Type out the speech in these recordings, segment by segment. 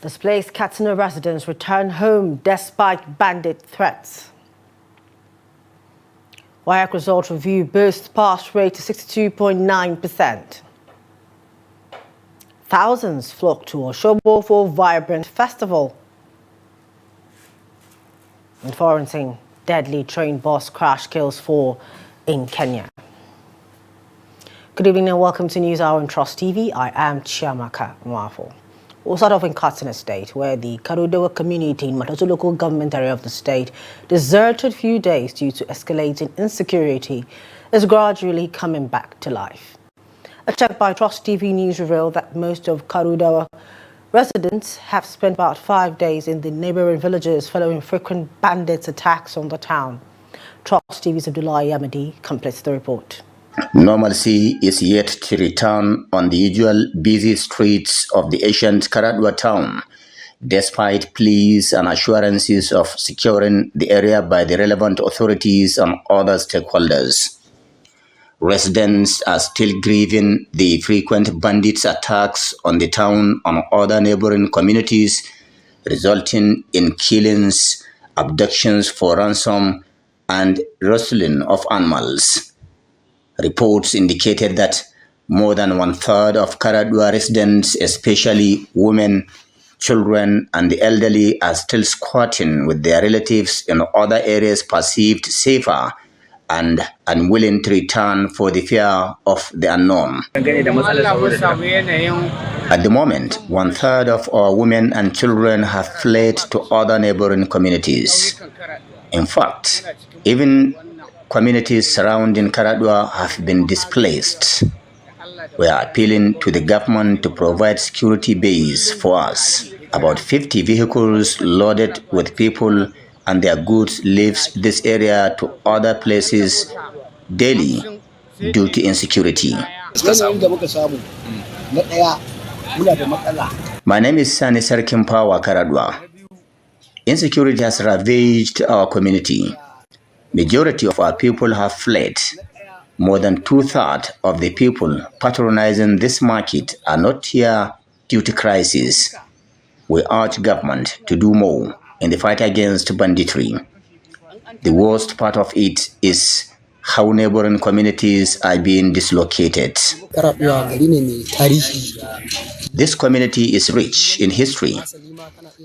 Displaced Katsina residents return home despite bandit threats. WAEC result review boosts pass rate to 62.9%. Thousands flock to Oshobo for vibrant festival. And foreign thing, deadly train bus crash kills 4 in Kenya. Good evening and welcome to News Hour on Trust TV. I am Chiamaka Mwafo. We'll start off in Katsina State, where the Karudowa community in Matoto local government area of the state, deserted few days due to escalating insecurity, is gradually coming back to life. A check by Trust TV News revealed that most of Karudowa residents have spent about 5 days in the neighboring villages following frequent bandits' attacks on the town. Trust TV's Abdullah Yamadi completes the report. Normalcy is yet to return on the usual busy streets of the ancient Karadwa town, despite pleas and assurances of securing the area by the relevant authorities and other stakeholders. Residents are still grieving the frequent bandits' attacks on the town and other neighboring communities, resulting in killings, abductions for ransom, and rustling of animals. Reports indicated that more than 1/3 of Karadwa residents, especially women, children, and the elderly, are still squatting with their relatives in other areas perceived safer and unwilling to return for the fear of the unknown. At the moment, 1/3 of our women and children have fled to other neighboring communities. In fact, even communities surrounding Karadwa have been displaced. We are appealing to the government to provide security base for us. About 50 vehicles loaded with people and their goods leaves this area to other places daily due to insecurity. My name is Sani Karadwa. Insecurity has ravaged our community. Majority of our people have fled. More than 2/3 of the people patronizing this market are not here due to crisis. We urge government to do more in the fight against banditry. The worst part of it is how neighboring communities are being dislocated. This community is rich in history.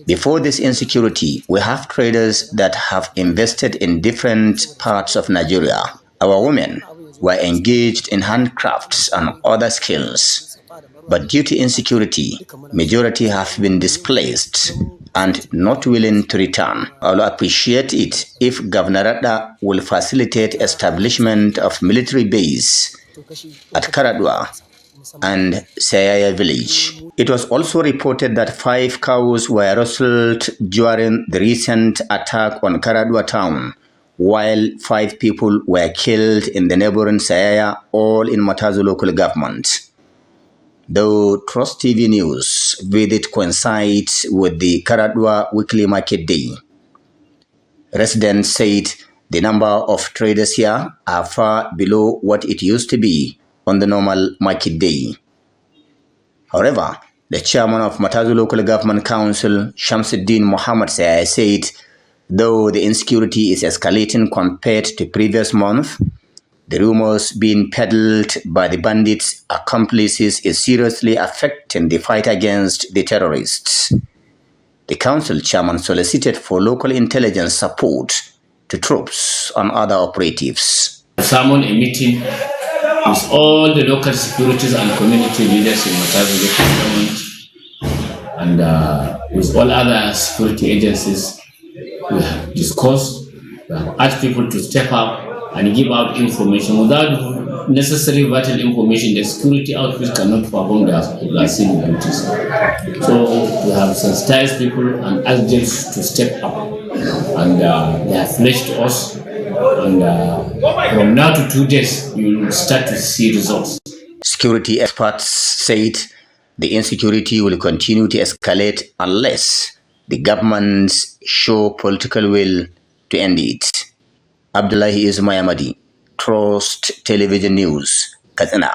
Before this insecurity, we have traders that have invested in different parts of Nigeria. Our women were engaged in handcrafts and other skills. But due to insecurity, majority have been displaced and not willing to return. I will appreciate it if Governor Radda will facilitate establishment of military base at Karadwa and Sayaya village. It was also reported that 5 cows were rustled during the recent attack on Karadwa town, while 5 people were killed in the neighboring Sayaya, all in Matazu local government. Though Trust TV News visit coincides with the Karadwa weekly market day, residents said the number of traders here are far below what it used to be on the normal market day. However, the chairman of Matazu Local Government Council, Shamsuddin Muhammad Sayai, said though the insecurity is escalating compared to previous month, the rumors being peddled by the bandits' accomplices is seriously affecting the fight against the terrorists. The council chairman solicited for local intelligence support to troops and other operatives. Summoned a meeting with all the local securities and community leaders in Matazu local government and with all other security agencies. We have discussed, we have asked people to step up and give out information. Without necessary vital information, the security outfits cannot perform their civil duties. So we have sensitized people and asked them to step up, and they have pledged to us. And from now to 2 days, you will start to see results. Security experts said the insecurity will continue to escalate unless the governments show political will to end it. Abdullahi Ismayamadi, Trust Television News, Katsina.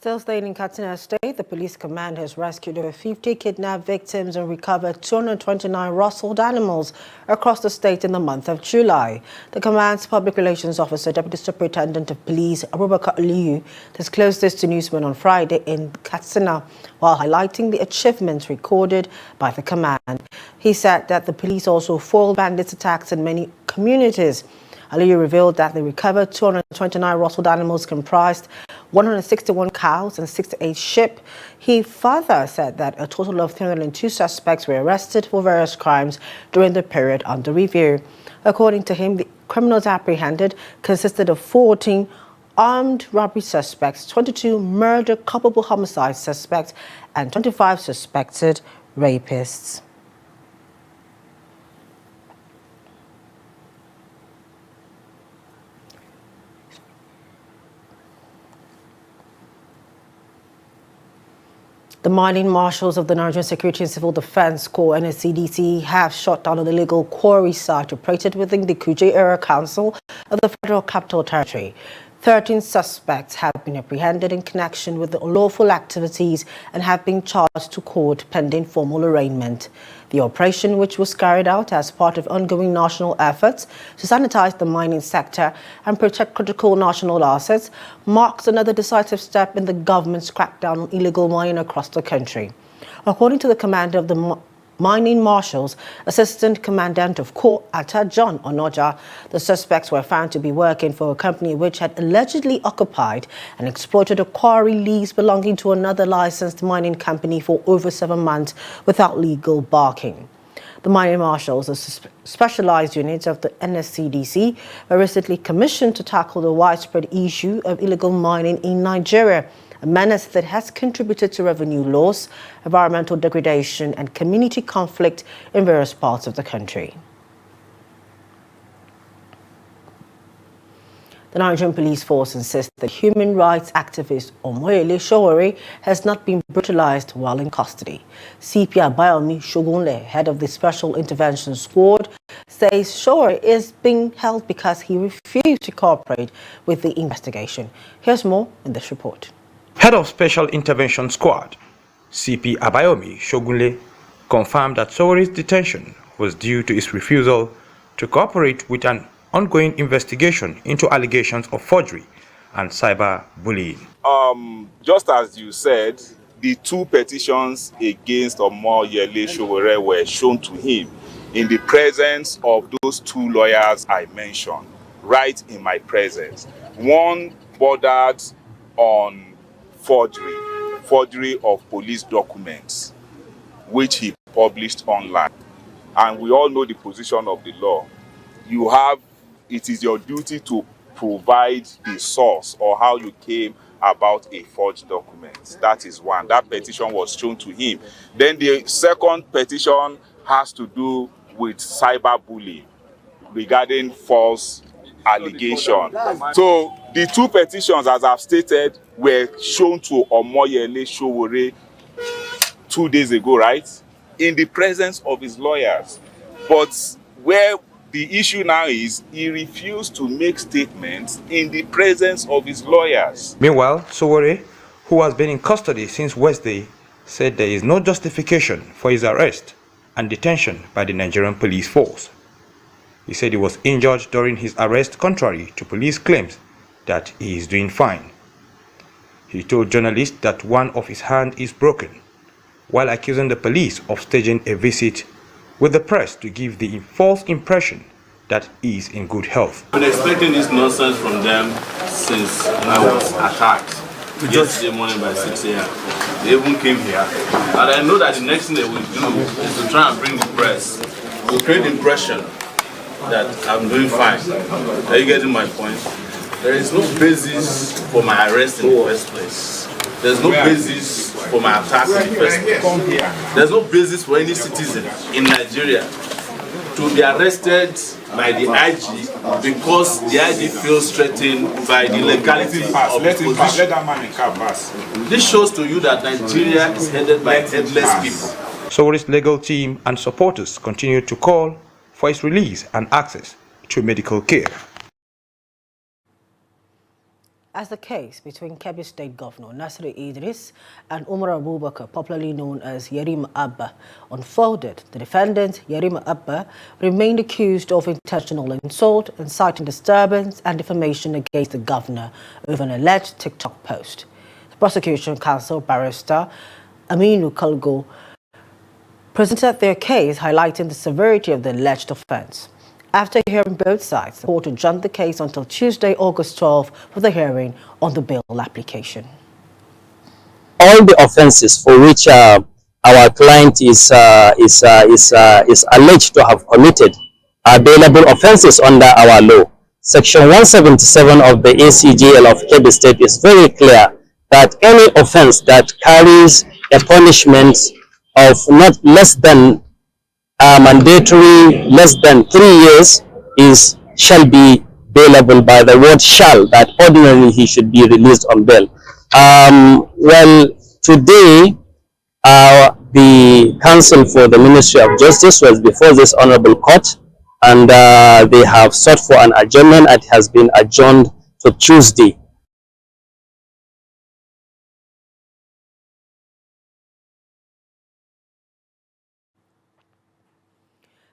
Still staying in Katsina State, the police command has rescued over 50 kidnapped victims and recovered 229 rustled animals across the state in the month of July. The command's public relations officer, Deputy Superintendent of Police Abubakar Aliyu, disclosed this to newsmen on Friday in Katsina while highlighting the achievements recorded by the command. He said that the police also foiled bandits' attacks in many communities. Aliyu revealed that the recovered 229 rustled animals comprised 161 cows and 68 sheep. He further said that a total of 302 suspects were arrested for various crimes during the period under review. According to him, the criminals apprehended consisted of 14 armed robbery suspects, 22 murder culpable homicide suspects, and 25 suspected rapists. The mining marshals of the Nigerian Security and Civil Defense Corps (NSCDC) have shut down an illegal quarry site operated within the Kuje Area Council of the Federal Capital Territory. 13 suspects have been apprehended in connection with the unlawful activities and have been charged to court pending formal arraignment. The operation, which was carried out as part of ongoing national efforts to sanitize the mining sector and protect critical national assets, marks another decisive step in the government's crackdown on illegal mining across the country. According to the commander of the Mining Marshals, Assistant Commandant of Corps Atta John Onoja, the suspects were found to be working for a company which had allegedly occupied and exploited a quarry lease belonging to another licensed mining company for over 7 months without legal backing. The Mining Marshals, a specialized unit of the NSCDC, were recently commissioned to tackle the widespread issue of illegal mining in Nigeria, a menace that has contributed to revenue loss, environmental degradation, and community conflict in various parts of the country. The Nigerian police force insists that human rights activist Omoyele Sowore has not been brutalized while in custody. CP Abayomi Shogunle, head of the Special Intervention Squad, says Sowore is being held because he refused to cooperate with the investigation. Here's more in this report. Head of Special Intervention Squad, CP Abayomi Shogunle, confirmed that Sowore's detention was due to his refusal to cooperate with an ongoing investigation into allegations of forgery and cyberbullying. Just as you said, the two petitions against Omoyele Sowore were shown to him in the presence of those two lawyers I mentioned, right in my presence. One bordered on forgery of police documents, which he published online. And we all know the position of the law. It is your duty to provide the source or how you came about a forged document. That is one. That petition was shown to him. Then the second petition has to do with cyberbullying regarding false allegation. So the two petitions, as I've stated, were shown to Omoyele Sowore 2 days ago, right? In the presence of his lawyers. But where the issue now is, he refused to make statements in the presence of his lawyers. Meanwhile, Sowore, who has been in custody since Wednesday, said there is no justification for his arrest and detention by the Nigerian police force. He said he was injured during his arrest, contrary to police claims that he is doing fine. He told journalists that one of his hands is broken, while accusing the police of staging a visit with the press to give the false impression that he is in good health. I've been expecting this nonsense from them since I was attacked yesterday morning by 6 a.m. They even came here. And I know that the next thing they will do is to try and bring the press to create the impression that I'm doing fine. Are you getting my point? There is no basis for my arrest in the first place. There's no basis for my attack in the first place. There's no basis for any citizen in Nigeria to be arrested by the IG because the IG feels threatened by the legality of his position. This shows to you that Nigeria is headed by headless people. Sowore's legal team and supporters continue to call for his release and access to medical care. as the case between Kebbi State Governor Nasir Idris and Umar Abubakar, popularly known as Yerima Abba, unfolded. The defendant, Yerima Abba, remained accused of intentional insult, inciting disturbance and defamation against the governor over an alleged TikTok post. The prosecution counsel, Barrister Aminu Kalgo, presented their case highlighting the severity of the alleged offense. After hearing both sides, the court adjourned the case until Tuesday, August 12, for the hearing on the bail application. All the offences for which our client is alleged to have committed are bailable offences under our law. Section 177 of the ACGL of Kebbi State is very clear that any offence that carries a punishment of not less than mandatory less than 3 years shall be bailable. By the word shall, that ordinarily he should be released on bail. Well, today the counsel for the Ministry of Justice was before this honorable court, and they have sought for an adjournment. It has been adjourned to Tuesday.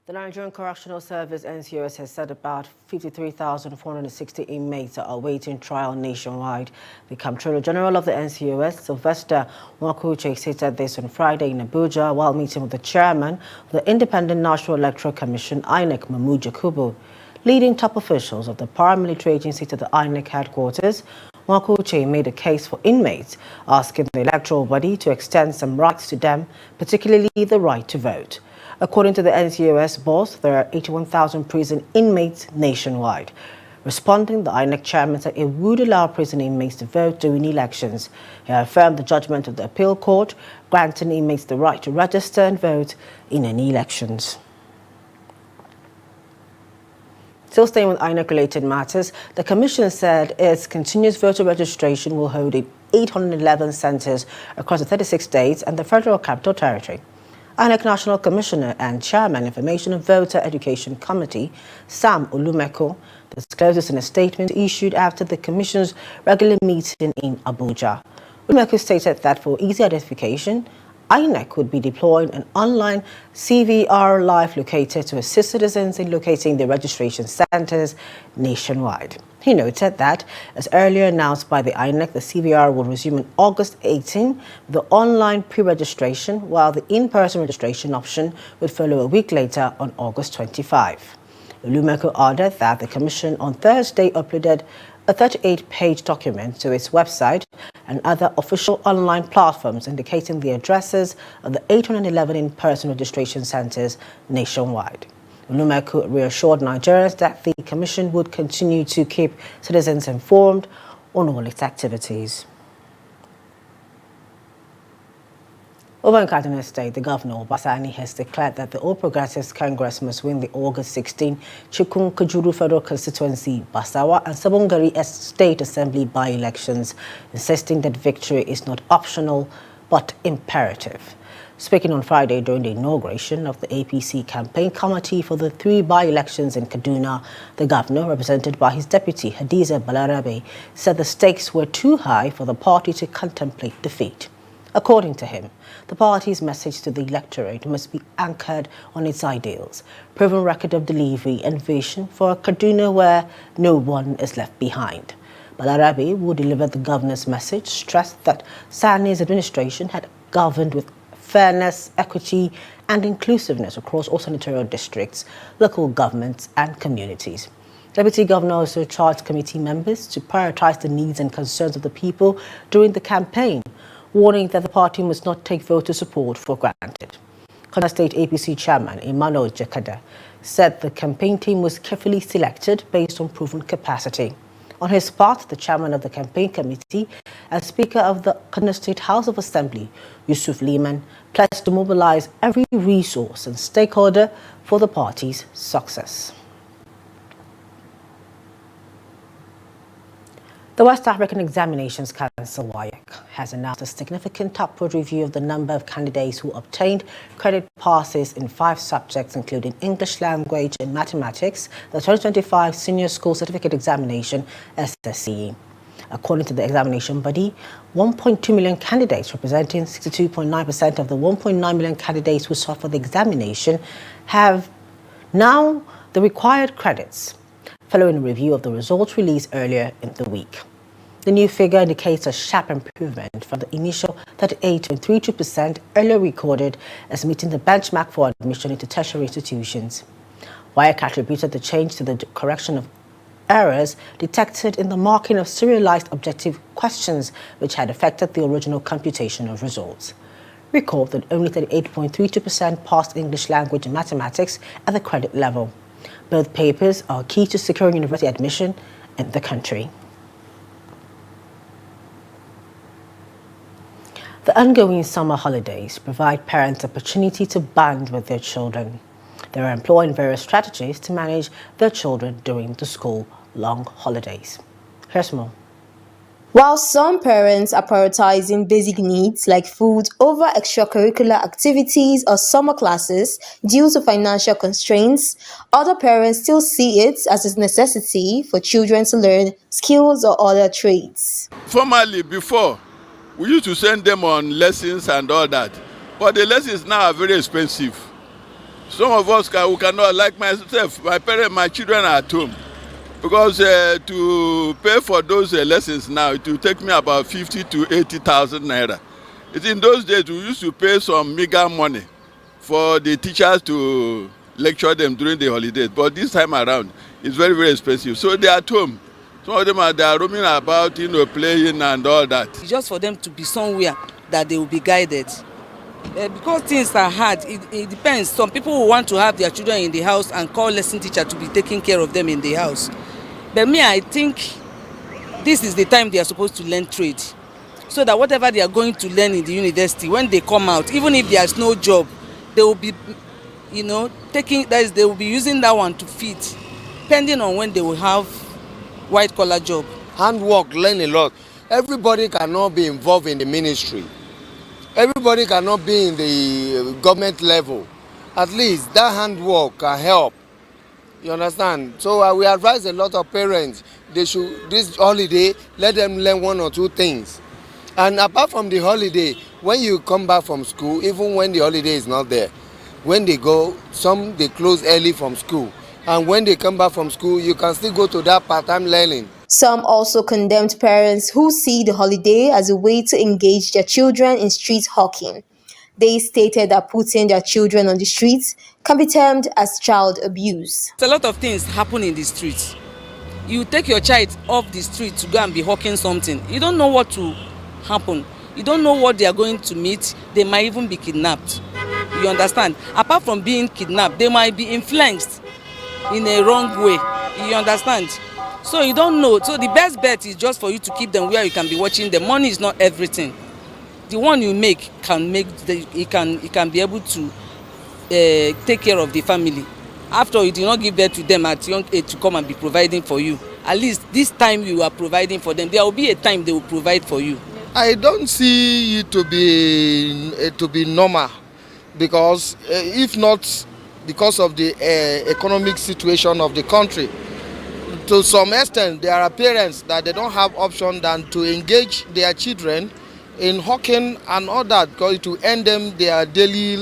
The Nigerian Correctional Service (NCOS) has said about 53,460 inmates are awaiting trial nationwide. The Comptroller General of the NCOS, Sylvester Nwakuche, stated this on Friday in Abuja while meeting with the chairman of the Independent National Electoral Commission (INEC), Mahmood Yakubu. Leading top officials of the paramilitary agency to the INEC headquarters, Nwakuche made a case for inmates, asking the electoral body to extend some rights to them, particularly the right to vote. According to the NCOS boss, there are 81,000 prison inmates nationwide. Responding, the INEC chairman said it would allow prison inmates to vote during elections. He affirmed the judgment of the appeal court, granting inmates the right to register and vote in any elections. Still staying with INEC-related matters, the Commission said its continuous voter registration will hold in 811 centres across the 36 states and the Federal Capital Territory. INEC National Commissioner and Chairman, Information and Voter Education Committee, Sam Olumeko, disclosed this in a statement issued after the Commission's regular meeting in Abuja. Olumeko stated that for easy identification, INEC would be deploying an online CVR live locator to assist citizens in locating their registration centres nationwide. He noted that, as earlier announced by the INEC, the CVR will resume on August 18, the online pre-registration, while the in-person registration option would follow a week later on August 25. Olumeko added that the Commission on Thursday uploaded a 38-page document to its website and other official online platforms indicating the addresses of the 811 in-person registration centres nationwide. Olumeko reassured Nigerians that the Commission would continue to keep citizens informed on all its activities. Over in Kaduna State, the governor, Sani, has declared that the All Progressives Congress must win the August 16 Chikun Kajuru Federal Constituency, Basawa and Sabongari State Assembly by-elections, insisting that victory is not optional but imperative. Speaking on Friday during the inauguration of the APC campaign committee for the 3 by-elections in Kaduna, the governor, represented by his deputy Hadiza Balarabe, said the stakes were too high for the party to contemplate defeat. According to him, the party's message to the electorate must be anchored on its ideals, proven record of delivery and vision for a Kaduna where no one is left behind. Balarabe, who delivered the governor's message, stressed that Sani's administration had governed with fairness, equity and inclusiveness across all senatorial districts, local governments and communities. Deputy Governor also charged committee members to prioritize the needs and concerns of the people during the campaign, warning that the party must not take voter support for granted. Kaduna State APC Chairman Emmanuel Jakada said the campaign team was carefully selected based on proven capacity. On his part, the chairman of the campaign committee and Speaker of the Kaduna State House of Assembly, Yusuf Liman, pledged to mobilize every resource and stakeholder for the party's success. The West African Examinations Council (WAEC) has announced a significant upward review of the number of candidates who obtained credit passes in 5 subjects, including English language and mathematics, the 2025 Senior School Certificate Examination (SSCE). According to the examination body, 1.2 million candidates, representing 62.9% of the 1.9 million candidates who sought for the examination, have now the required credits, following a review of the results released earlier in the week. The new figure indicates a sharp improvement from the initial 38.32% earlier recorded as meeting the benchmark for admission into tertiary institutions. WAEC attributed the change to the correction of errors detected in the marking of serialized objective questions, which had affected the original computation of results. Recall that only 38.32% passed English language and mathematics at the credit level. Both papers are key to securing university admission in the country. The ongoing summer holidays provide parents opportunity to bond with their children. They are employing various strategies to manage their children during the school long holidays. Here's more. While some parents are prioritizing basic needs like food over extracurricular activities or summer classes due to financial constraints, other parents still see it as a necessity for children to learn skills or other trades. Formerly, before, we used to send them on lessons and all that, but the lessons now are very expensive. Some of us who cannot, like myself, my children are at home. Because to pay for those lessons now, it will take me about 50 to 80,000 naira. In those days, we used to pay some meager money for the teachers to lecture them during the holidays. But this time around, it's very, very expensive. So they're at home. Some of them are roaming about, playing and all that. It's just for them to be somewhere that they will be guided. Because things are hard, it depends. Some people will want to have their children in the house and call lesson teacher to be taking care of them in the house. But me, I think this is the time they are supposed to learn trade. So that whatever they are going to learn in the university, when they come out, even if there's no job, they will be, they will be using that one to feed, depending on when they will have white-collar job. Handwork, learn a lot. Everybody cannot be involved in the ministry. Everybody cannot be in the government level. At least that handwork can help. You understand? So we advise a lot of parents, they should, this holiday, let them learn one or two things. And apart from the holiday, when you come back from school, even when the holiday is not there, when they go, some they close early from school. And when they come back from school, you can still go to that part-time learning. Some also condemned parents who see the holiday as a way to engage their children in street hawking. They stated that putting their children on the streets can be termed as child abuse. A lot of things happen in the streets. You take your child off the street to go and be hawking something. You don't know what to happen. You don't know what they are going to meet. They might even be kidnapped. You understand? Apart from being kidnapped, they might be influenced in a wrong way. You understand? So you don't know. So the best bet is just for you to keep them where you can be watching. The money is not everything. The one you make can can be able to take care of the family. After you do not give birth to them at young age to come and be providing for you. At least this time you are providing for them. There will be a time they will provide for you. I don't see it to be normal, because if not because of the economic situation of the country, to some extent there are parents that they don't have option than to engage their children in hawking and all that, because to earn them their daily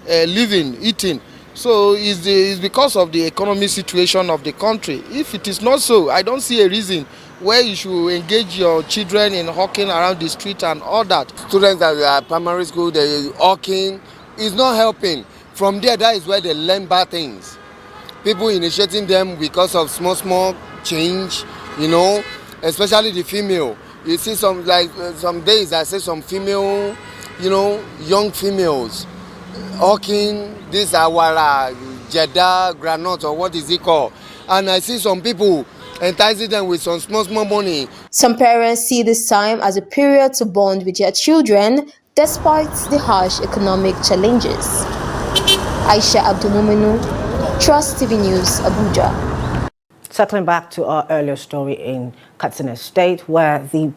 living, eating. So it's because of the economic situation of the country. If it is not so, I don't see a reason where you should engage your children in hawking around the street and all that. Students that are at primary school, they hawking is not helping. From there, that is where they learn bad things. People initiating them because of small change, especially the female. You see some days I see some female, young females hawking this awara, jeddah, granite, or what is it called? And I see some people enticing them with some small money. Some parents see this time as a period to bond with their children despite the harsh economic challenges. Aisha Abdulmuminu, Trust TV News, Abuja. Circling back to our earlier story in Katsina State, where the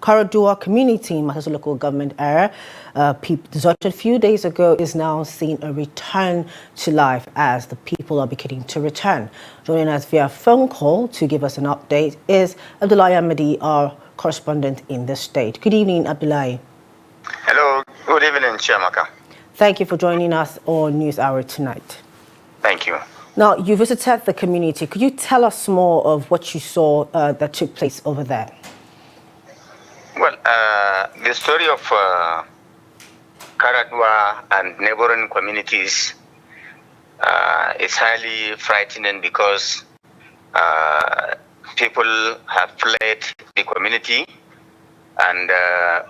Karadua community in Masasu local government area, deserted a few days ago, is now seeing a return to life as the people are beginning to return. Joining us via phone call to give us an update is Abdullahi Ahmadi, our correspondent in the state. Good evening, Abdullahi. Hello, good evening, Chiamaka. Thank you for joining us on News Hour tonight. Thank you. Now, you visited the community. Could you tell us more of what you saw that took place over there? Well, the story of Karadua and neighboring communities is highly frightening because people have fled the community, and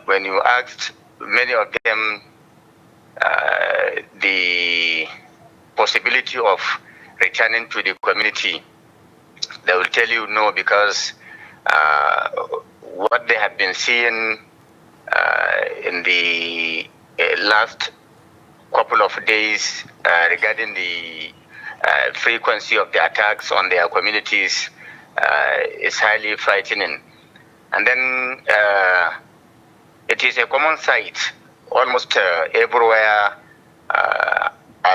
when you asked many of them the possibility of returning to the community, they will tell you no, because what they have been seeing in the last couple of days regarding the frequency of the attacks on their communities is highly frightening. And then it is a common sight almost everywhere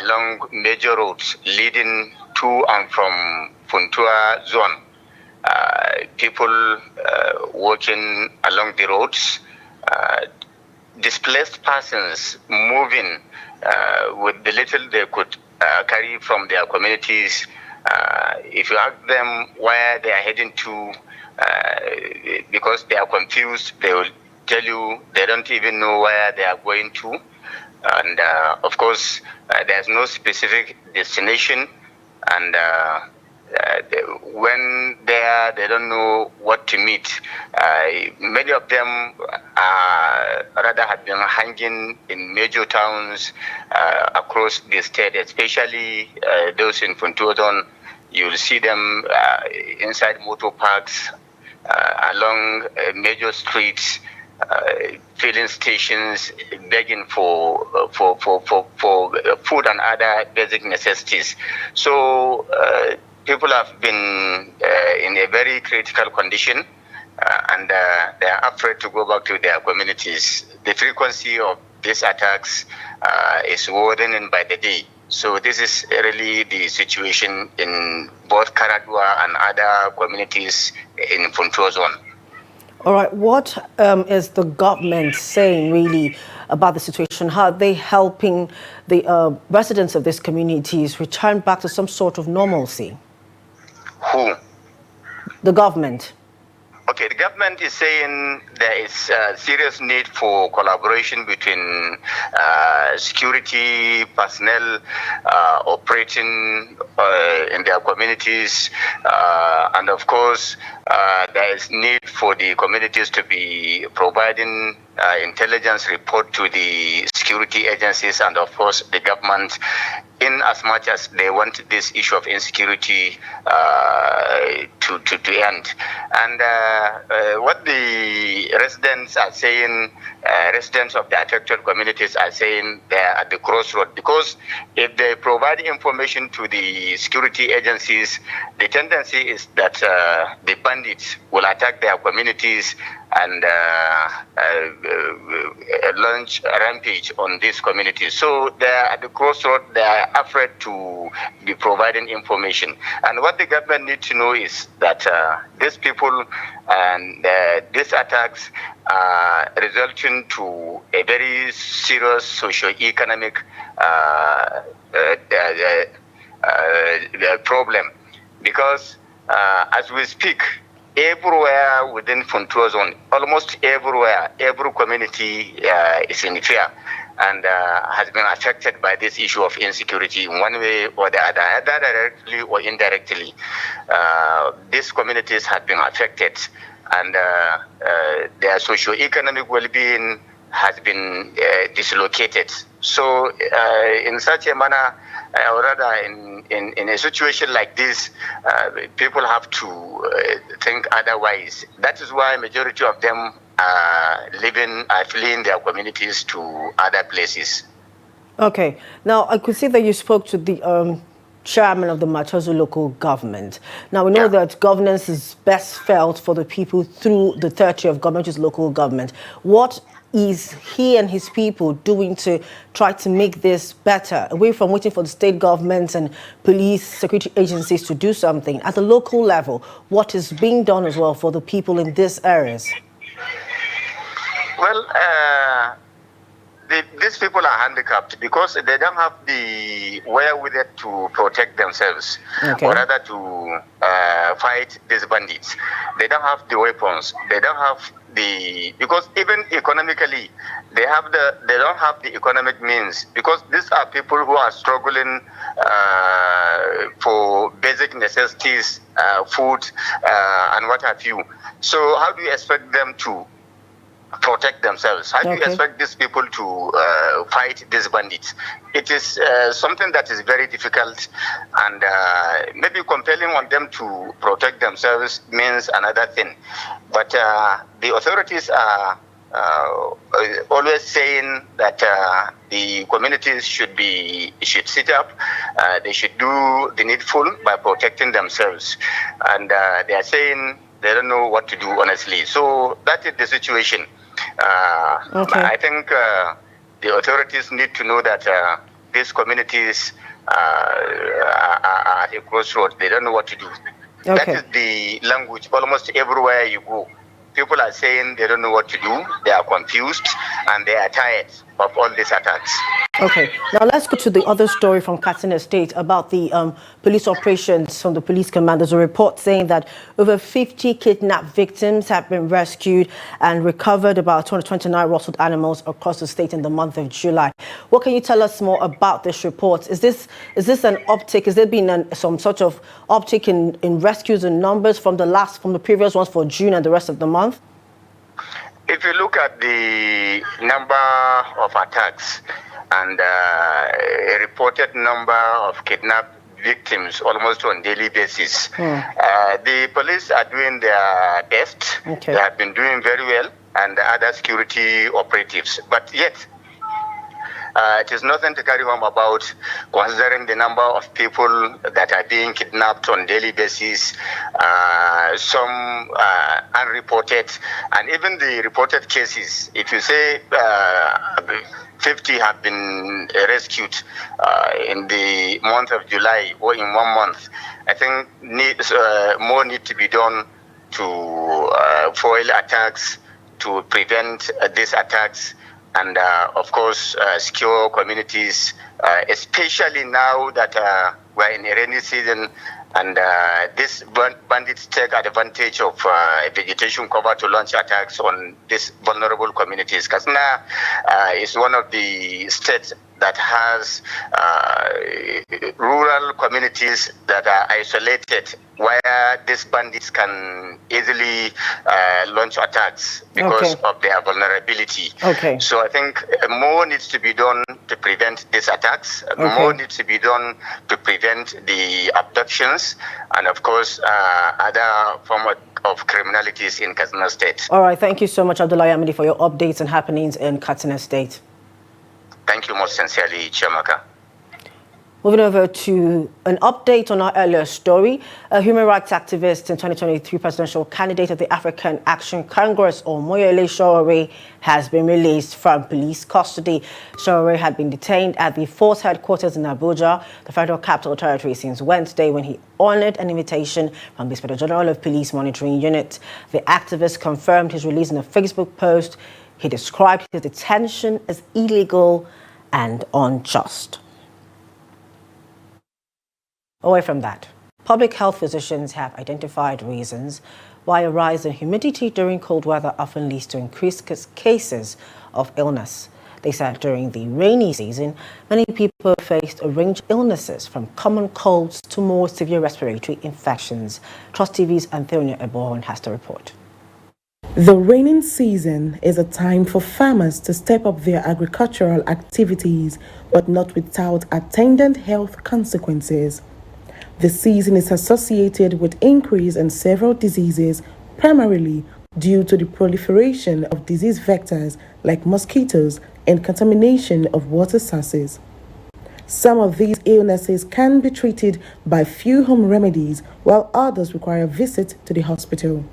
along major roads leading to and from Funtua zone. People walking along the roads, displaced persons moving with the little they could carry from their communities. If you ask them where they are heading to, because they are confused, they will tell you they don't even know where they are going to. And of course, there's no specific destination, and when they don't know what to meet. Many of them rather have been hanging in major towns across the state, especially those in Funtuodon. You'll see them inside motor parks, along major streets, filling stations, begging for food and other basic necessities. So people have been in a very critical condition, and they are afraid to go back to their communities. The frequency of these attacks is worsening by the day. So this is really the situation in both Karadua and other communities in Funtua zone. All right, what is the government saying really about the situation? How are they helping the residents of these communities return back to some sort of normalcy? Who? The government. Okay, the government is saying there is a serious need for collaboration between security personnel operating in their communities, and of course there is need for the communities to be providing intelligence report to the security agencies and of course the government, in as much as they want this issue of insecurity to end. And what the residents are saying, residents of the affected communities are saying, they're at the crossroad, because if they provide information to the security agencies, the tendency is that the bandits will attack their communities and launch a rampage on these communities. So they are at the crossroad. They are afraid to be providing information. And what the government needs to know is that these people and these attacks are resulting to a very serious socio-economic problem, because as we speak, everywhere within Funtua zone, almost everywhere, every community is in fear and has been affected by this issue of insecurity in one way or the other, either directly or indirectly. These communities have been affected, and their socio-economic well-being has been dislocated. So in such a manner, or rather in a situation like this, people have to think otherwise. That is why majority of them are fleeing their communities to other places. Okay. Now, I could see that you spoke to the chairman of the Matozu local government. Now, we know that governance is best felt for the people through the 30 of government, which is local government. What is he and his people doing to try to make this better, away from waiting for the state governments and police security agencies to do something? At the local level, what is being done as well for the people in these areas? Well, these people are handicapped because they don't have the wherewithal to protect themselves, or rather to fight these bandits. They don't have the weapons. They don't have because even economically, they don't have the economic means, because these are people who are struggling for basic necessities, food, and what have you. So how do you expect them to protect themselves? How do you expect these people to fight these bandits? It is something that is very difficult, and maybe compelling on them to protect themselves means another thing. But the authorities are always saying that the communities should sit up, they should do the needful by protecting themselves, and they are saying they don't know what to do, honestly. So that is the situation. I think the authorities need to know that these communities are at a crossroads. They don't know what to do. That is the language almost everywhere you go. People are saying they don't know what to do, they are confused, and they are tired of all these attacks. Okay, now let's go to the other story from Katsina State about the police operations from the police command. There's a report saying that over 50 kidnapped victims have been rescued and recovered about 229 rustled animals across the state in the month of July. What can you tell us more about this report? Is this an uptick? Has there been some sort of uptick in rescues and numbers from the previous ones for June and the rest of the month? If you look at the number of attacks and a reported number of kidnapped victims almost on daily basis, the police are doing their best. They have been doing very well, and the other security operatives. But yet, it is nothing to carry home about, considering the number of people that are being kidnapped on daily basis, some unreported, and even the reported cases. If you say 50 have been rescued in the month of July or in 1 month, I think more need to be done to foil attacks, to prevent these attacks, and of course secure communities, especially now that we're in a rainy season, and these bandits take advantage of vegetation cover to launch attacks on these vulnerable communities. Katsina is one of the states that has rural communities that are isolated, where these bandits can easily launch attacks because of their vulnerability. So I think more needs to be done to prevent these attacks. More needs to be done to prevent the abductions, and of course other forms of criminalities in Katsina State. All right, thank you so much, Abdullah Yamidi, for your updates and happenings in Katsina State. Thank you most sincerely, Chiamaka. Moving over to an update on our earlier story, a human rights activist and 2023 presidential candidate of the African Action Congress, Omoyele Sowore, has been released from police custody. Sowore had been detained at the force headquarters in Abuja, the Federal Capital Territory, since Wednesday, when he honored an invitation from the Inspector General of Police Monitoring Unit. The activist confirmed his release in a Facebook post. He described his detention as illegal and unjust. Away from that, public health physicians have identified reasons why a rise in humidity during cold weather often leads to increased cases of illness. They said during the rainy season, many people faced a range of illnesses, from common colds to more severe respiratory infections. Trust TV's Anthony Ebohon has the report. The raining season is a time for farmers to step up their agricultural activities, but not without attendant health consequences. The season is associated with increase in several diseases, primarily due to the proliferation of disease vectors like mosquitoes and contamination of water sources. Some of these illnesses can be treated by few home remedies, while others require a visit to the hospital.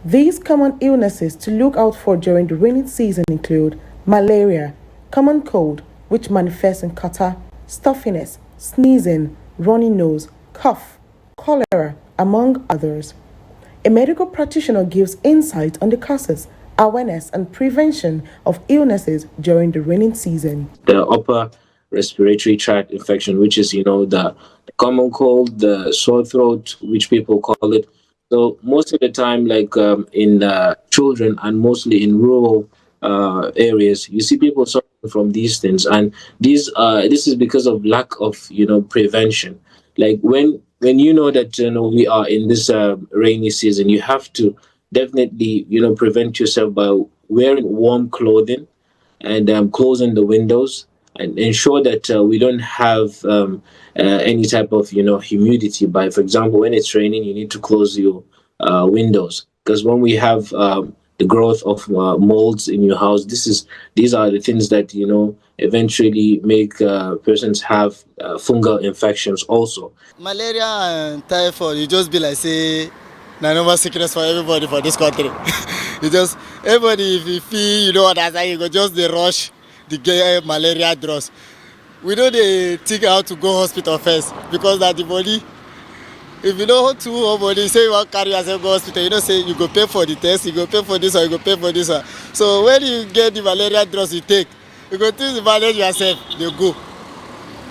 These common illnesses to look out for during the rainy season include malaria, common cold, which manifests in catarrh, stuffiness, sneezing, runny nose, cough, cholera, among others. A medical practitioner gives insight on the causes, awareness, and prevention of illnesses during the rainy season. The upper respiratory tract infection, which is, the common cold, the sore throat, which people call it. So most of the time, like in children and mostly in rural areas, you see people suffering from these things, and this is because of lack of prevention. Like when you know that we are in this rainy season, you have to definitely prevent yourself by wearing warm clothing and closing the windows and ensure that we don't have any type of humidity. By, for example, when it's raining, you need to close your windows, because when we have the growth of molds in your house, these are the things that eventually make persons have fungal infections also. Malaria and typhoid, you just be like say na normal sickness for everybody for this country. You just everybody, if you feel you know what I say, you go just dey rush the get malaria drugs. We know they think how to go hospital first, because that the body, if you know too whole body, say you want carry yourself go hospital, you know say you go pay for the test, you go pay for this one, you go pay for this one. So when you get the malaria drugs you take, you go think the manage yourself, they go.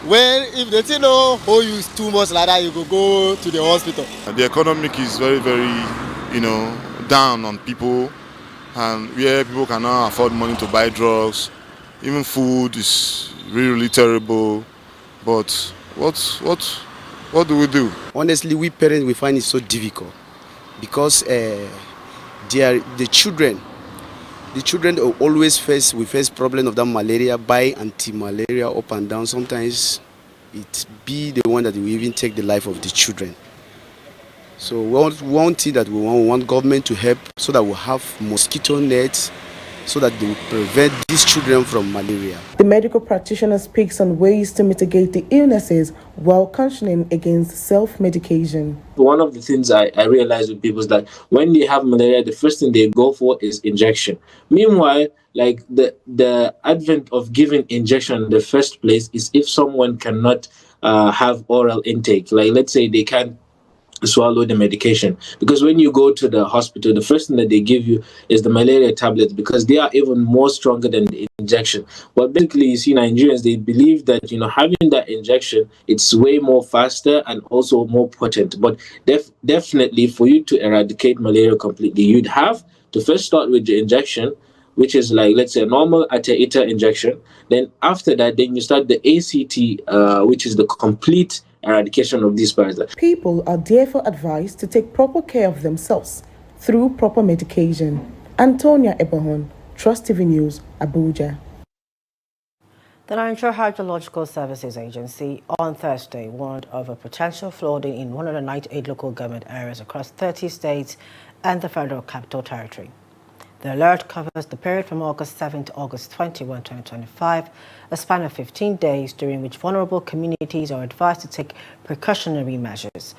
When if they think no hold you too much like that, you go to the hospital. The economic is very, very, down on people, and where people cannot afford money to buy drugs, even food is really, really terrible. But what do we do? Honestly, we parents, we find it so difficult because the children always face problem of that malaria, buy anti-malaria up and down. Sometimes it be the one that will even take the life of the children. So one thing that we want government to help, so that we have mosquito nets, so that they will prevent these children from malaria. The medical practitioner speaks on ways to mitigate the illnesses while cautioning against self-medication. One of the things I realize with people is that when they have malaria, the first thing they go for is injection. Meanwhile, like the advent of giving injection in the first place is if someone cannot have oral intake. Like let's say they can't swallow the medication, because when you go to the hospital, the first thing that they give you is the malaria tablets, because they are even more stronger than the injection. But basically, you see, Nigerians, they believe that having that injection, it's way more faster and also more potent. But definitely, for you to eradicate malaria completely, you'd have to first start with the injection, which is like, let's say, a normal ata injection. Then after that, then you start the ACT, which is the complete eradication of these parasites. People are therefore advised to take proper care of themselves through proper medication. Antonia Ebahon, Trust TV News, Abuja. The Nigeria Hydrological Services Agency on Thursday warned of a potential flooding in 198 local government areas across 30 states and the Federal Capital Territory. The alert covers the period from August 7 to August 21, 2025, a span of 15 days during which vulnerable communities are advised to take precautionary measures.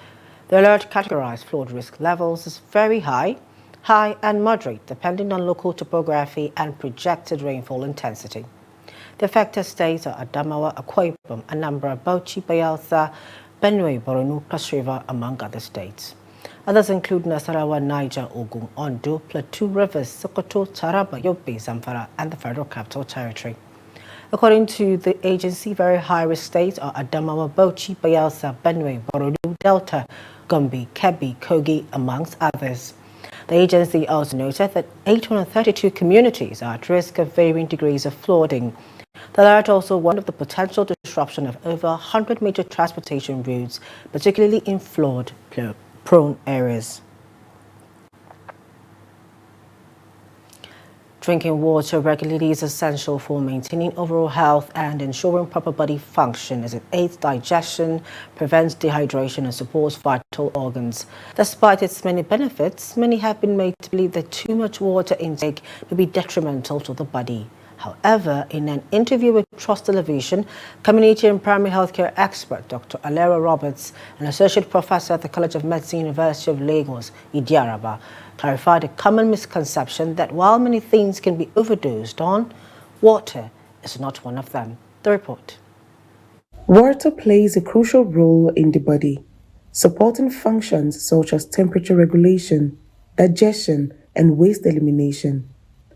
The alert categorized flood risk levels as very high, high and moderate, depending on local topography and projected rainfall intensity. The affected states are Adamawa, Akwa Ibom, Anambra, Bauchi, Bayelsa, Benue, Borno, Cross River, among other states. Others include Nasarawa, Niger, Ogun, Ondo, Plateau, Rivers, Sokoto, Taraba, Yobe, Zamfara, and the Federal Capital Territory. According to the agency, very high-risk states are Adamawa, Bauchi, Bayelsa, Benue, Borno, Delta, Gombe, Kebbi, Kogi, amongst others. The agency also noted that 832 communities are at risk of varying degrees of flooding. The alert also warned of the potential disruption of over 100 major transportation routes, particularly in flood-prone areas. Drinking water regularly is essential for maintaining overall health and ensuring proper body function, as it aids digestion, prevents dehydration, and supports vital organs. Despite its many benefits, many have been made to believe that too much water intake may be detrimental to the body. However, in an interview with Trust Television, community and primary healthcare expert Dr. Alera Roberts, an associate professor at the College of Medicine, University of Lagos, Idiaraba, clarified a common misconception that while many things can be overdosed on, water is not one of them. The report. Water plays a crucial role in the body, supporting functions such as temperature regulation, digestion, and waste elimination.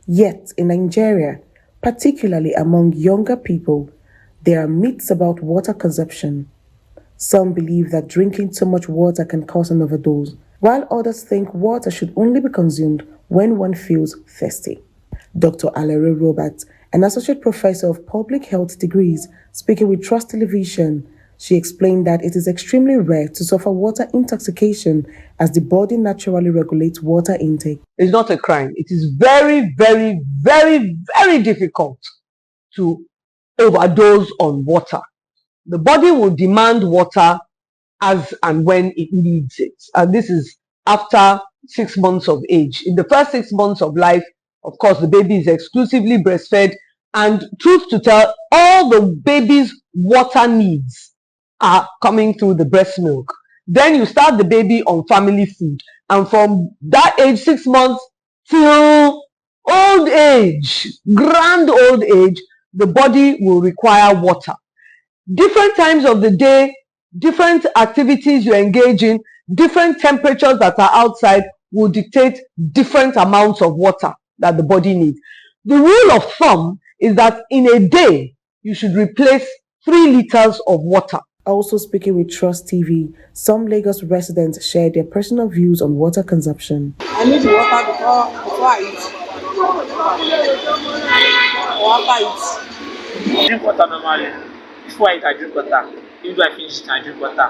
Yet, in Nigeria, particularly among younger people, there are myths about water consumption. Some believe that drinking too much water can cause an overdose, while others think water should only be consumed when one feels thirsty. Dr. Alere Roberts, an associate professor of public health degrees, speaking with Trust Television, she explained that it is extremely rare to suffer water intoxication as the body naturally regulates water intake. It's not a crime. It is very, very, very, very difficult to overdose on water. The body will demand water as and when it needs it. And this is after 6 months of age. In the first 6 months of life, of course, the baby is exclusively breastfed. And truth to tell, all the baby's water needs are coming through the breast milk. Then you start the baby on family food. And from that age, 6 months, till old age, grand old age, the body will require water. Different times of the day, different activities you engage in, different temperatures that are outside will dictate different amounts of water that the body needs. The rule of thumb is that in a day, you should replace 3 liters of water. Also speaking with Trust TV, some Lagos residents shared their personal views on water consumption. I need water before I eat. Or after I eat. Drink water normally. Before I eat, I drink water. Even though I finish it, I drink water.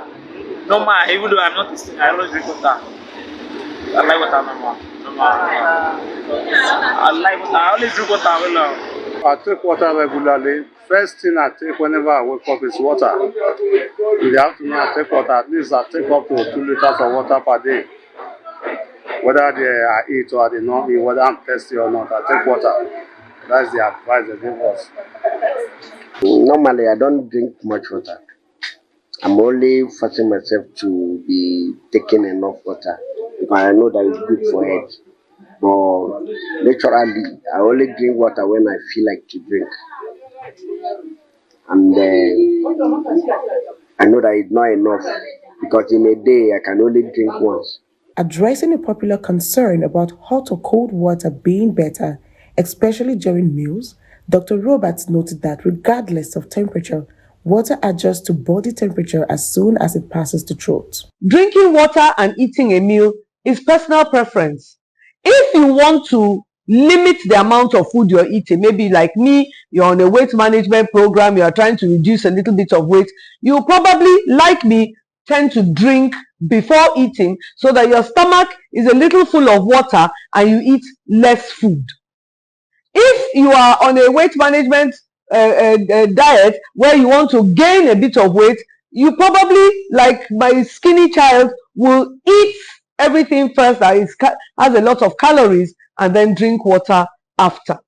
Normal, even though I'm not tasting, I always drink water. I like water normal. I like water. I always drink water. I take water regularly. First thing I take whenever I wake up is water. In the afternoon, I take water. At least I take up to 2 liters of water per day. Whether I eat or I do not eat, whether I'm thirsty or not, I take water. That's the advice they give us. Normally, I don't drink much water. I'm only forcing myself to be taking enough water because I know that it's good for health. But naturally, I only drink water when I feel like to drink. And I know that it's not enough because in a day I can only drink once. Addressing a popular concern about hot or cold water being better, especially during meals, Dr. Roberts noted that regardless of temperature, water adjusts to body temperature as soon as it passes the throat. Drinking water and eating a meal is personal preference. If you want to limit the amount of food you're eating, maybe like me, you're on a weight management program, you're trying to reduce a little bit of weight, you probably, like me, tend to drink before eating so that your stomach is a little full of water and you eat less food. If you are on a weight management diet where you want to gain a bit of weight, you probably, like my skinny child, will eat everything first that has a lot of calories and then drink water after.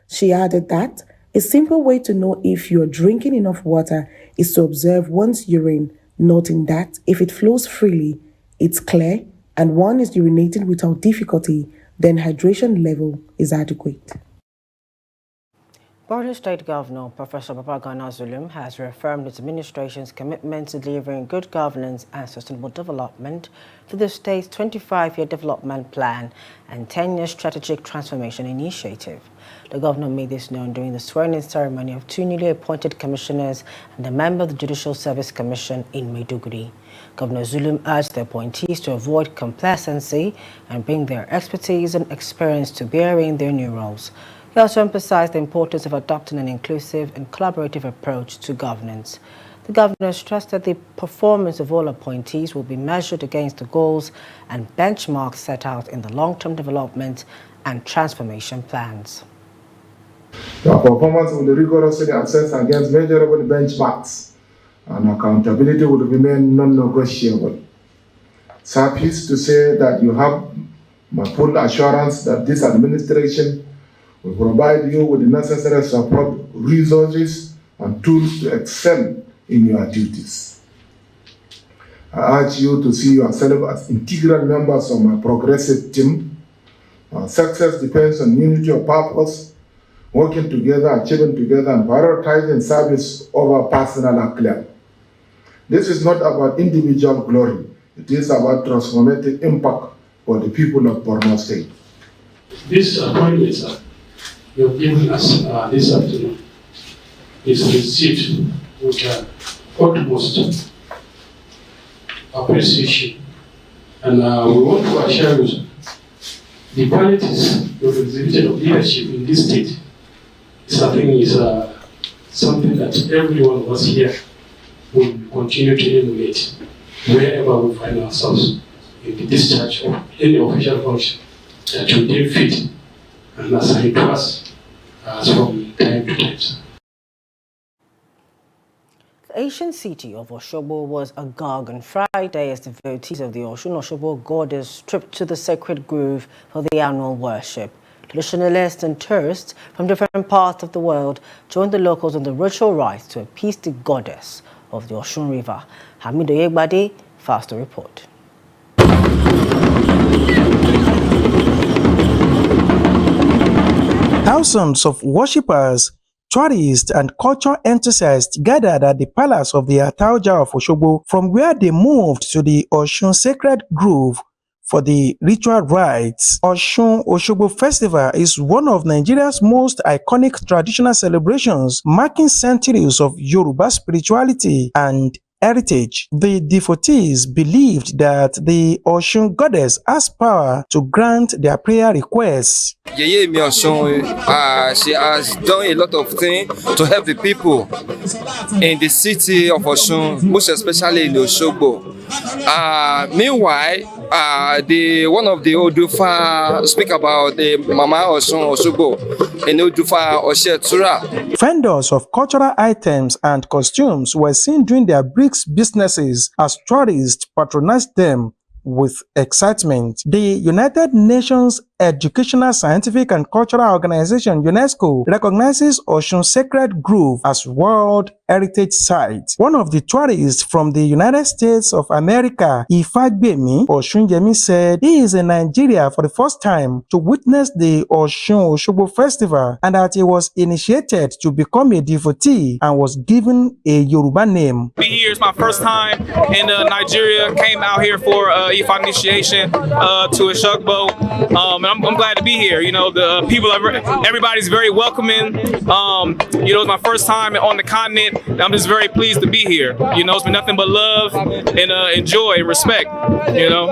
She added that a simple way to know if you are drinking enough water is to observe one's urine, noting that if it flows freely, it's clear, and one is urinating without difficulty, then hydration level is adequate. Borno State Governor Professor Babagana Zulum has reaffirmed its administration's commitment to delivering good governance and sustainable development through the state's 25-year development plan and 10-year strategic transformation initiative. The governor made this known during the swearing-in ceremony of 2 newly appointed commissioners and a member of the Judicial Service Commission in Maiduguri. Governor Zulum urged the appointees to avoid complacency and bring their expertise and experience to bear in their new roles. He also emphasized the importance of adopting an inclusive and collaborative approach to governance. The governor stressed that the performance of all appointees will be measured against the goals and benchmarks set out in the long-term development and transformation plans. Their performance will be rigorously assessed against measurable benchmarks, and accountability will remain non-negotiable. So I'm pleased to say that you have my full assurance that this administration We provide you with the necessary support, resources, and tools to excel in your duties. I urge you to see yourself as integral members of my progressive team. Our success depends on unity of purpose, working together, achieving together, and prioritizing service over personal acclaim. This is not about individual glory. It is about transformative impact for the people of Borno State. This appointment you have given us this afternoon is received with utmost appreciation. And we want to assure you the qualities you have exhibited of leadership in this state is something that every one of us here will continue to emulate wherever we find ourselves in the discharge of any official function that we deem fit and assigned to us from time to time. The ancient city of Osogbo was agog on Friday as devotees of the Osun-Osogbo goddess tripped to the sacred grove for the annual worship. Traditionalists and tourists from different parts of the world joined the locals on the ritual rites to appease the goddess of the Osun River. Hamido Yegbade, faster report. Thousands of worshippers, tourists and culture enthusiasts gathered at the palace of the Atauja of Osogbo, from where they moved to the Osun Sacred Grove for the ritual rites. Osun-Osogbo Festival is one of Nigeria's most iconic traditional celebrations, marking centuries of Yoruba spirituality and heritage. The devotees believed that the Osun goddess has power to grant their prayer requests. Yeye Mi Osun, she has done a lot of things to help the people in the city of Osun, most especially in Osogbo. Meanwhile, one of the Odufa speak about the Mama Osun Osogbo in Odufa Oshetura. Vendors of cultural items and costumes were seen doing their bricks businesses as tourists patronized them with excitement. The United Nations Educational, Scientific and Cultural Organization, UNESCO, recognizes Osun Sacred Grove as World Heritage Site. One of the tourists from the United States of America, Ifagbemi Osunyemi, said he is in Nigeria for the first time to witness the Osun-Osogbo Festival and that he was initiated to become a devotee and was given a Yoruba name. Be here is my first time in Nigeria. Came out here for Ifa initiation to Osogbo. I'm glad to be here. You know, the people, everybody's very welcoming. You know, it's my first time on the continent. I'm just very pleased to be here. You know, it's been nothing but love and joy and respect, you know.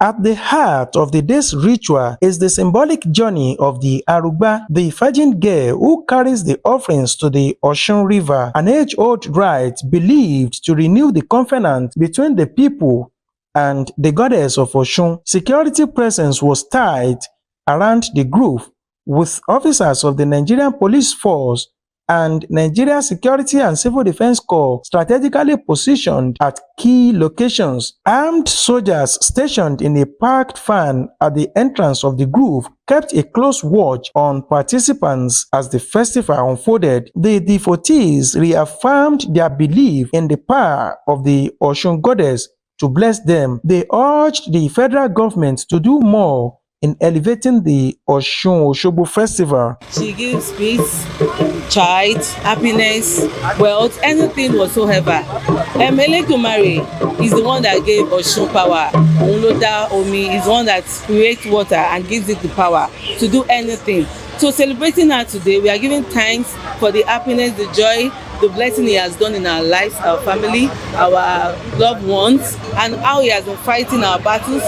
At the heart of the day's ritual is the symbolic journey of the Arugba, the virgin girl who carries the offerings to the Osun River, an age-old rite believed to renew the covenant between the people and the goddess of Osun. Security presence was tight around the grove, with officers of the Nigerian Police Force and Nigeria Security and Civil Defense Corps strategically positioned at key locations. Armed soldiers stationed in a parked van at the entrance of the grove kept a close watch on participants as the festival unfolded. The devotees reaffirmed their belief in the power of the Osun goddess to bless them. They urged the federal government to do more in elevating the Osun-Osogbo Festival. She gives peace, child, happiness, wealth, anything whatsoever. Eledumare is the one that gave Osun power. Oloda Omi is the one that creates water and gives it the power to do anything. So celebrating her today, we are giving thanks for the happiness, the joy, the blessing he has done in our lives, our family, our loved ones, and how he has been fighting our battles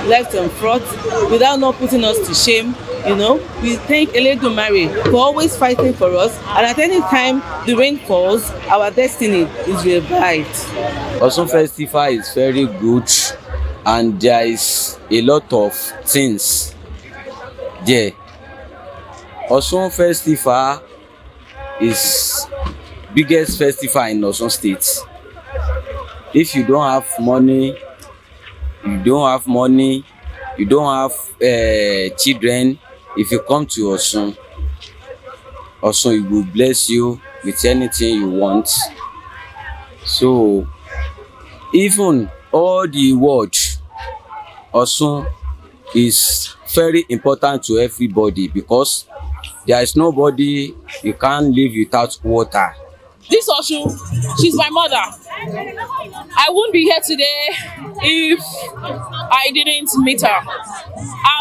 left and front without not putting us to shame. You know, we thank Eledumare for always fighting for us, and at any time the rain falls, our destiny is revived. Osun Festival is very good, and there is a lot of things there. Osun Festival is biggest festival in Osun State. If you don't have money, you don't have children, if you come to Osun, Osun will bless you with anything you want. So even all the world, Osun is very important to everybody because there is nobody you can't live without water. This Osun, she's my mother. I wouldn't be here today if I didn't meet her.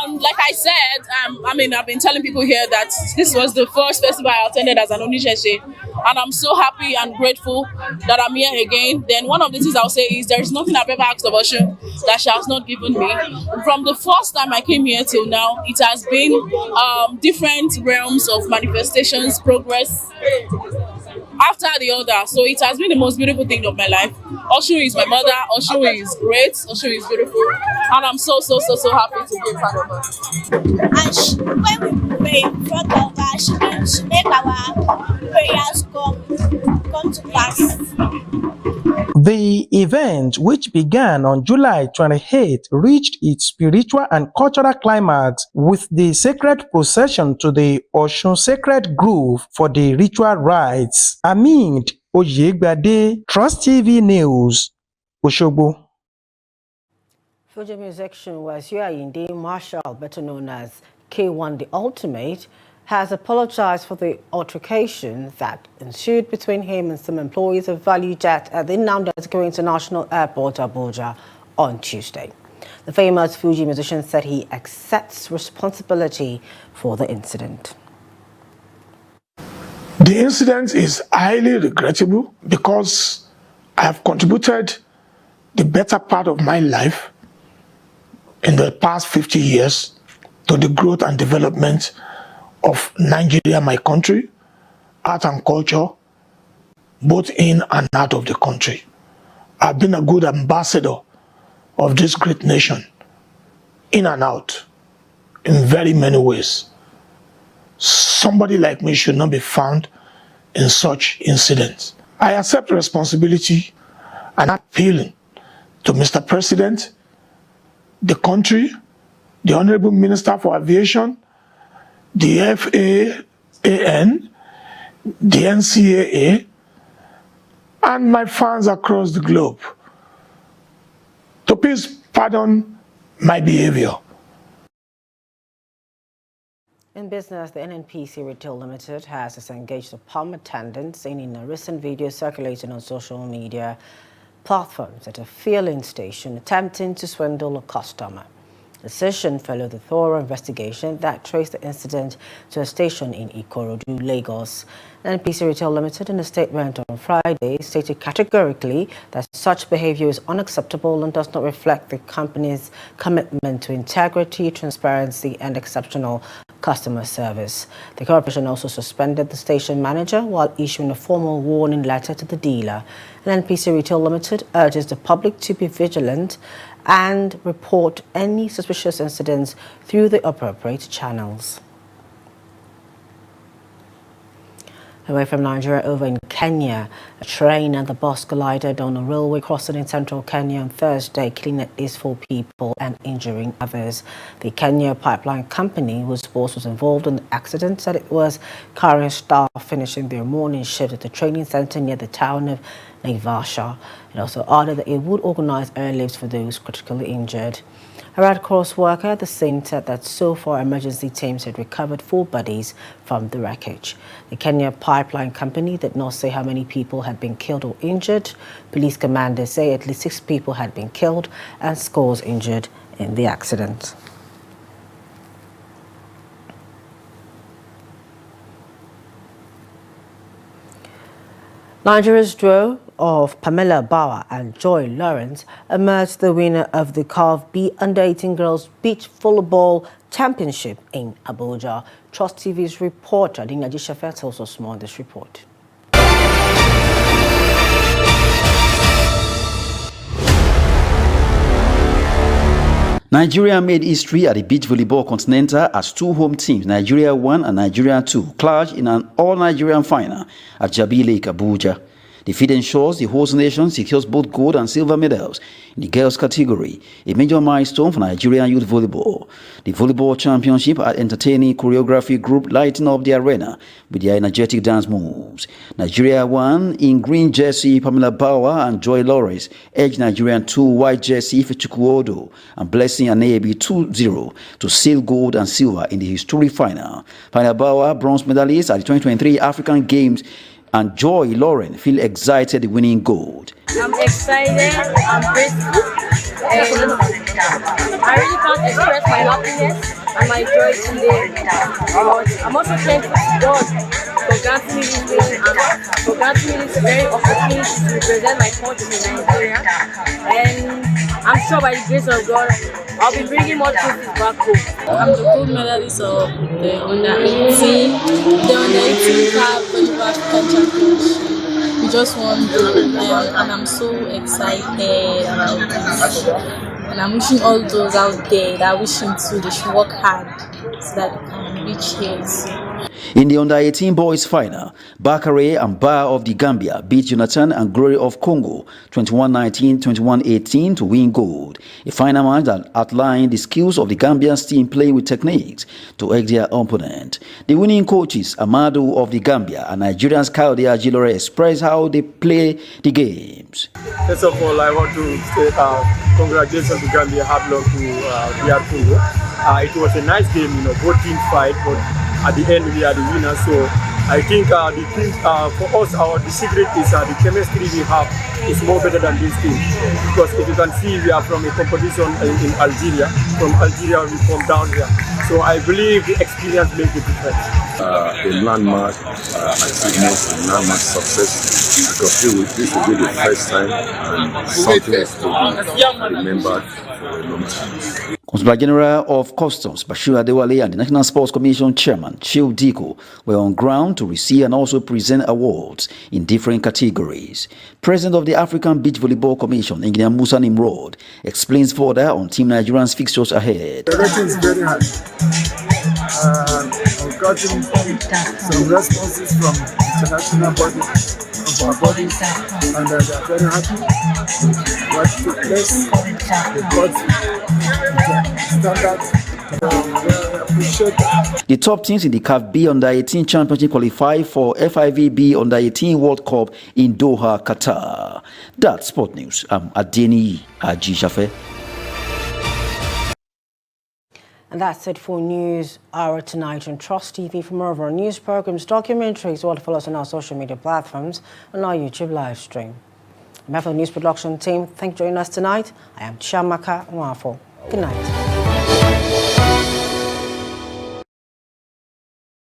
And like I said, I've been telling people here that this was the first festival I attended as an Onitsese, and I'm so happy and grateful that I'm here again. Then one of the things I'll say is there is nothing I've ever asked of Osun that she has not given me. From the first time I came here till now, it has been different realms of manifestations, progress after the other. So it has been the most beautiful thing of my life. Osun is my mother. Osun is great. Osun is beautiful, and I'm so happy to be a part of her. And when we pray in front of her, she make our prayers come to pass. The event, which began on July 28th, reached its spiritual and cultural climax with the sacred procession to the Osun Sacred Grove for the ritual rites. Amid Oyegbade, Trust TV News, Osogbo. Fuji musician Wasiu Ayinde Marshall, better known as K1 The Ultimate, has apologized for the altercation that ensued between him and some employees of ValueJet at the Nnamdi Azikiwe International Airport, Abuja, on Tuesday. The famous Fuji musician said he accepts responsibility for the incident. The incident is highly regrettable because I have contributed the better part of my life in the past 50 years to the growth and development of Nigeria, my country, art and culture, both in and out of the country. I've been a good ambassador of this great nation, in and out, in very many ways. Somebody like me should not be found in such incidents. I accept responsibility and appealing to Mr. President, the country, the Honorable Minister for Aviation, the FAAN, the NCAA, and my fans across the globe to please pardon my behavior. In business, the NNPC Retail Limited has disengaged the palm attendants in a recent video circulating on social media platforms at a filling station attempting to swindle a customer. The decision followed the thorough investigation that traced the incident to a station in Ikorodu, Lagos. NNPC Retail Limited, in a statement on Friday, stated categorically that such behavior is unacceptable and does not reflect the company's commitment to integrity, transparency, and exceptional customer service. The corporation also suspended the station manager while issuing a formal warning letter to the dealer. NNPC Retail Limited urges the public to be vigilant and report any suspicious incidents through the appropriate channels. Away from Nigeria, over in Kenya, a train and the bus collided on a railway crossing in central Kenya on Thursday, killing at least 4 people and injuring others. The Kenya Pipeline Company, whose boss was involved in the accident, said it was carrying staff finishing their morning shift at the training center near the town of Naivasha. It also added that it would organize airlifts for those critically injured. A Red Cross worker at the scene said that so far emergency teams had recovered 4 bodies from the wreckage. The Kenya Pipeline Company did not say how many people had been killed or injured. Police commanders say at least 6 people had been killed and scores injured in the accident. Nigeria's duo of Pamela Bawa and Joy Lawrence emerged the winner of the CAF B Under-18 Girls Beach Volleyball Championship in Abuja. Trust TV's reporter Dina Jishafet tells us more on this report. Nigeria made history at the Beach Volleyball Continental as 2 home teams, Nigeria 1 and Nigeria 2, clashed in an all-Nigerian final at Jabi Lake, Abuja. The feat ensures the host nation secures both gold and silver medals in the girls category, a major milestone for Nigerian youth volleyball. The volleyball championship had entertaining choreography group lighting up the arena with their energetic dance moves. Nigeria won in green jersey Pamela Bauer and Joy Lawrence edged Nigerian 2 white jersey Chukwuodo and Blessing Anebi 2-0 to seal gold and silver in the historic final. Pamela Bauer, bronze medalist at the 2023 African Games, and Joy Lauren feel excited winning gold. I'm excited, I'm grateful, and I really can't express my happiness and my joy today. But I'm also thankful to God for granting me this win and for granting me this very opportunity to represent my country in Nigeria. And I'm sure by the grace of God, I'll be bringing more trophies back home. I'm the gold medalist of the under-18 CAF Volleyball African Championship. We just won gold, and I'm so excited about this. And I'm wishing all those out there that are wishing to, they should work hard so that they can reach here soon. In the under-18 boys final, Bakare and Ba of the Gambia beat Jonathan and Glory of Congo 21-19, 21-18 to win gold. A final match that outlined the skills of the Gambian team playing with techniques to egg their opponent. The winning coaches, Amadou of the Gambia and Nigerians Kayode Ajilore, expressed how they play the games. First of all, I want to say congratulations to Gambia, hard luck to DR Congo. It was a nice game, both teams fight, but at the end we are the winners. So I think the team, for us, the secret is the chemistry we have is more better than this team. Because if you can see, we are from a competition in Algeria. From Algeria we come down here. So I believe the experience makes a difference. A landmark achievement and landmark success, because this will be the first time and something that's to be remembered for a long time. Consular General of Customs Bashir Adewale and the National Sports Commission Chairman Chief Diko were on ground to receive and also present awards in different categories. President of the African Beach Volleyball Commission, Engineer Musa Nimrod, explains further on Team Nigerian's fixtures ahead. The rating is very high. I've gotten some responses from international bodies, of our bodies, and they are very happy. What took place, they got standards. The top teams in the CAF B Under-18 Championship qualify for FIVB Under-18 World Cup in Doha, Qatar. That's Sport News. I'm Adeni Ajijafe. And that's it for News Hour tonight on Trust TV. For more of our news programs, documentaries, or follow us on our social media platforms and our YouTube live stream. On behalf of the news production team, thank you for joining us tonight. I am Chiamaka Nwafo. Good night.